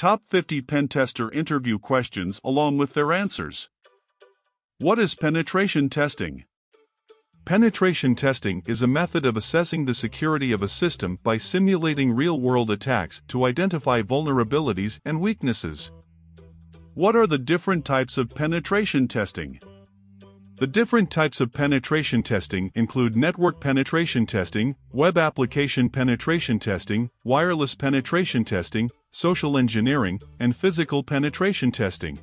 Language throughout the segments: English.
Top 50 pentester interview questions along with their answers. What is penetration testing? Penetration testing is a method of assessing the security of a system by simulating real-world attacks to identify vulnerabilities and weaknesses. What are the different types of penetration testing? The different types of penetration testing include network penetration testing, web application penetration testing, wireless penetration testing, social engineering, and physical penetration testing.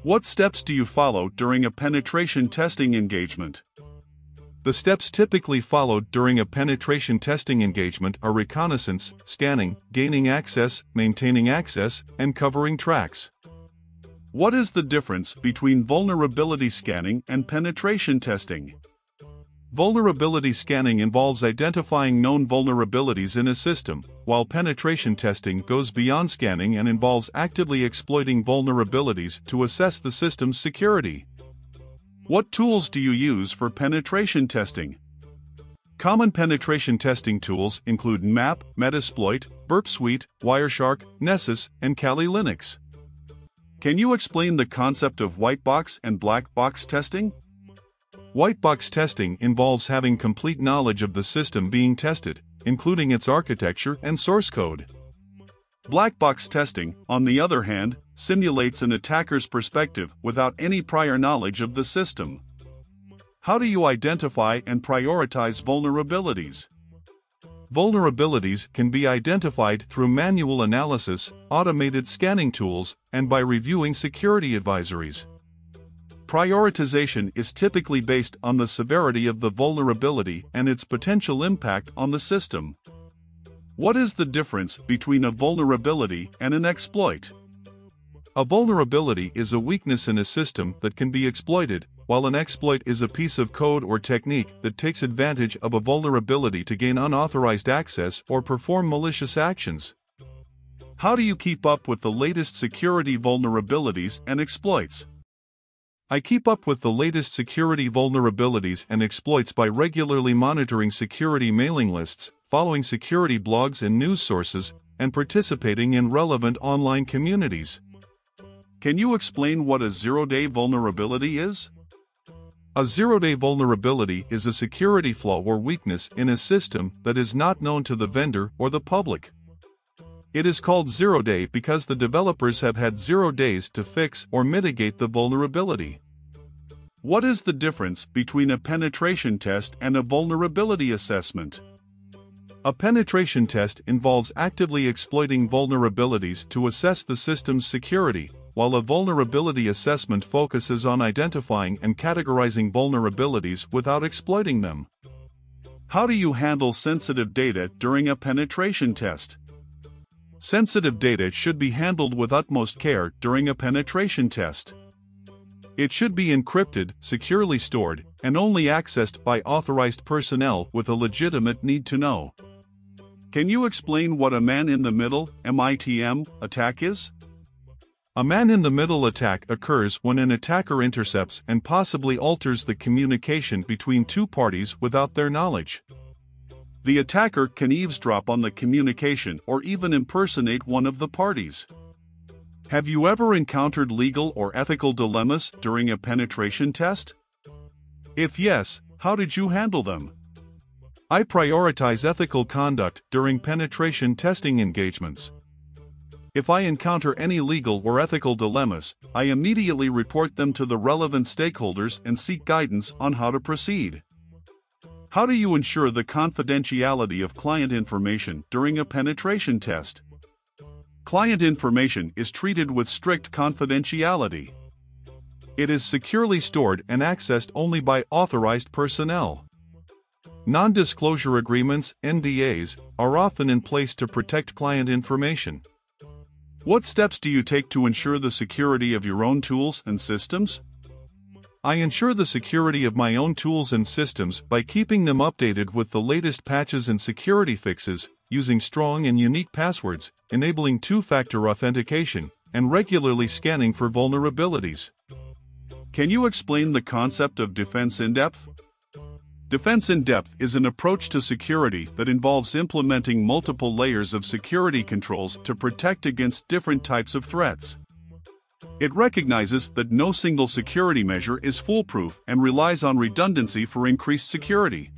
What steps do you follow during a penetration testing engagement? The steps typically followed during a penetration testing engagement are reconnaissance, scanning, gaining access, maintaining access, and covering tracks. What is the difference between vulnerability scanning and penetration testing? Vulnerability scanning involves identifying known vulnerabilities in a system, while penetration testing goes beyond scanning and involves actively exploiting vulnerabilities to assess the system's security. What tools do you use for penetration testing? Common penetration testing tools include Nmap, Metasploit, Burp Suite, Wireshark, Nessus, and Kali Linux. Can you explain the concept of white box and black box testing? White box testing involves having complete knowledge of the system being tested, including its architecture and source code. Black box testing, on the other hand, simulates an attacker's perspective without any prior knowledge of the system. How do you identify and prioritize vulnerabilities? Vulnerabilities can be identified through manual analysis, automated scanning tools, and by reviewing security advisories. Prioritization is typically based on the severity of the vulnerability and its potential impact on the system. What is the difference between a vulnerability and an exploit? A vulnerability is a weakness in a system that can be exploited, while an exploit is a piece of code or technique that takes advantage of a vulnerability to gain unauthorized access or perform malicious actions. How do you keep up with the latest security vulnerabilities and exploits? I keep up with the latest security vulnerabilities and exploits by regularly monitoring security mailing lists, following security blogs and news sources, and participating in relevant online communities. Can you explain what a zero-day vulnerability is? A zero-day vulnerability is a security flaw or weakness in a system that is not known to the vendor or the public. It is called zero-day because the developers have had 0 days to fix or mitigate the vulnerability. What is the difference between a penetration test and a vulnerability assessment? A penetration test involves actively exploiting vulnerabilities to assess the system's security, while a vulnerability assessment focuses on identifying and categorizing vulnerabilities without exploiting them. How do you handle sensitive data during a penetration test? Sensitive data should be handled with utmost care during a penetration test. It should be encrypted, securely stored, and only accessed by authorized personnel with a legitimate need to know. Can you explain what a man-in-the-middle (MITM) attack is? A man-in-the-middle attack occurs when an attacker intercepts and possibly alters the communication between two parties without their knowledge. The attacker can eavesdrop on the communication or even impersonate one of the parties. Have you ever encountered legal or ethical dilemmas during a penetration test? If yes, how did you handle them? I prioritize ethical conduct during penetration testing engagements. If I encounter any legal or ethical dilemmas, I immediately report them to the relevant stakeholders and seek guidance on how to proceed. How do you ensure the confidentiality of client information during a penetration test? Client information is treated with strict confidentiality. It is securely stored and accessed only by authorized personnel. Non-disclosure agreements, NDAs, are often in place to protect client information. What steps do you take to ensure the security of your own tools and systems? I ensure the security of my own tools and systems by keeping them updated with the latest patches and security fixes, using strong and unique passwords, enabling two-factor authentication, and regularly scanning for vulnerabilities. Can you explain the concept of defense in depth? Defense in depth is an approach to security that involves implementing multiple layers of security controls to protect against different types of threats. It recognizes that no single security measure is foolproof and relies on redundancy for increased security.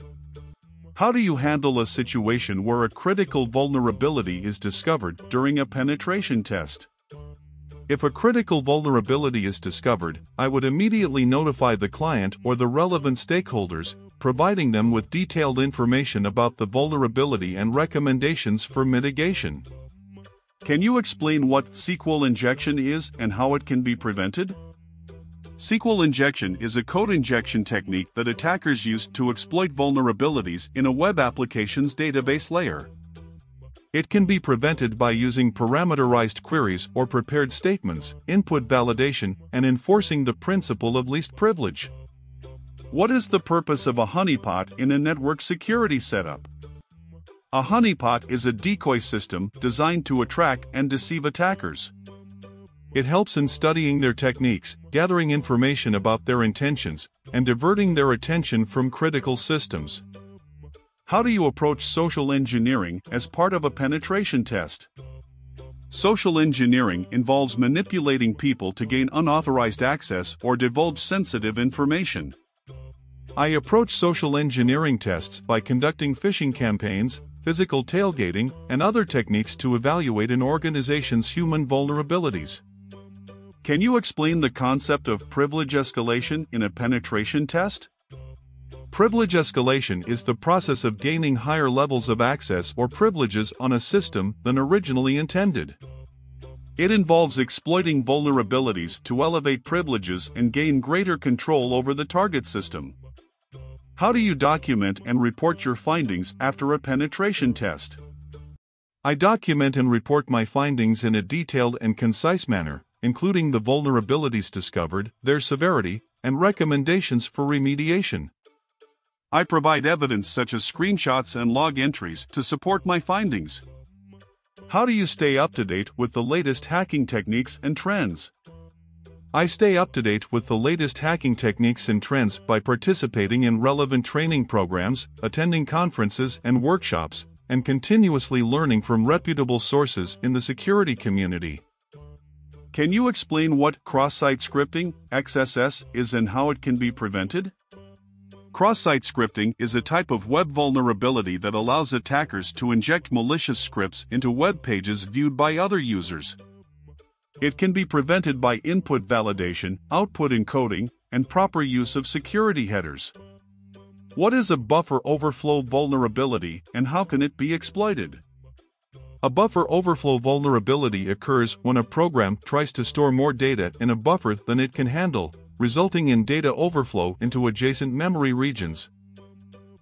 How do you handle a situation where a critical vulnerability is discovered during a penetration test? If a critical vulnerability is discovered, I would immediately notify the client or the relevant stakeholders, providing them with detailed information about the vulnerability and recommendations for mitigation. Can you explain what SQL injection is and how it can be prevented? SQL injection is a code injection technique that attackers use to exploit vulnerabilities in a web application's database layer. It can be prevented by using parameterized queries or prepared statements, input validation, and enforcing the principle of least privilege. What is the purpose of a honeypot in a network security setup? A honeypot is a decoy system designed to attract and deceive attackers. It helps in studying their techniques, gathering information about their intentions, and diverting their attention from critical systems. How do you approach social engineering as part of a penetration test? Social engineering involves manipulating people to gain unauthorized access or divulge sensitive information. I approach social engineering tests by conducting phishing campaigns, physical tailgating, and other techniques to evaluate an organization's human vulnerabilities. Can you explain the concept of privilege escalation in a penetration test? Privilege escalation is the process of gaining higher levels of access or privileges on a system than originally intended. It involves exploiting vulnerabilities to elevate privileges and gain greater control over the target system. How do you document and report your findings after a penetration test? I document and report my findings in a detailed and concise manner, including the vulnerabilities discovered, their severity, and recommendations for remediation. I provide evidence such as screenshots and log entries to support my findings. How do you stay up to date with the latest hacking techniques and trends? I stay up to date with the latest hacking techniques and trends by participating in relevant training programs, attending conferences and workshops, and continuously learning from reputable sources in the security community. Can you explain what cross-site scripting, XSS, is and how it can be prevented? Cross-site scripting is a type of web vulnerability that allows attackers to inject malicious scripts into web pages viewed by other users. It can be prevented by input validation, output encoding, and proper use of security headers. What is a buffer overflow vulnerability and how can it be exploited? A buffer overflow vulnerability occurs when a program tries to store more data in a buffer than it can handle, resulting in data overflow into adjacent memory regions.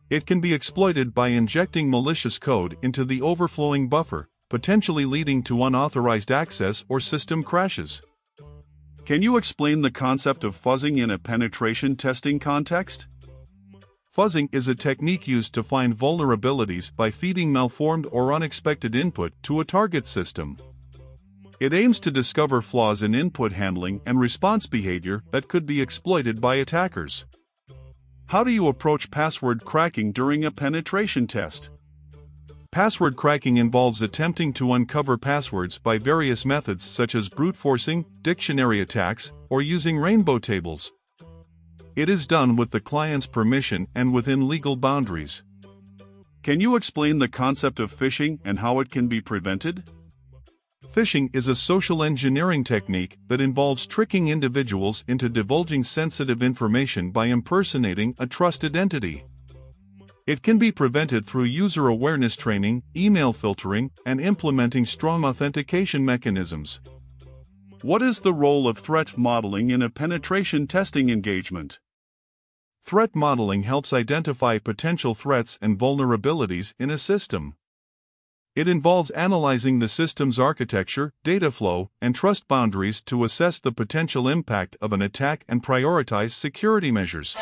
It can be exploited by injecting malicious code into the overflowing buffer, potentially leading to unauthorized access or system crashes. Can you explain the concept of fuzzing in a penetration testing context? Fuzzing is a technique used to find vulnerabilities by feeding malformed or unexpected input to a target system. It aims to discover flaws in input handling and response behavior that could be exploited by attackers. How do you approach password cracking during a penetration test? Password cracking involves attempting to uncover passwords by various methods such as brute forcing, dictionary attacks, or using rainbow tables. It is done with the client's permission and within legal boundaries. Can you explain the concept of phishing and how it can be prevented? Phishing is a social engineering technique that involves tricking individuals into divulging sensitive information by impersonating a trusted entity. It can be prevented through user awareness training, email filtering, and implementing strong authentication mechanisms. What is the role of threat modeling in a penetration testing engagement? Threat modeling helps identify potential threats and vulnerabilities in a system. It involves analyzing the system's architecture, data flow, and trust boundaries to assess the potential impact of an attack and prioritize security measures.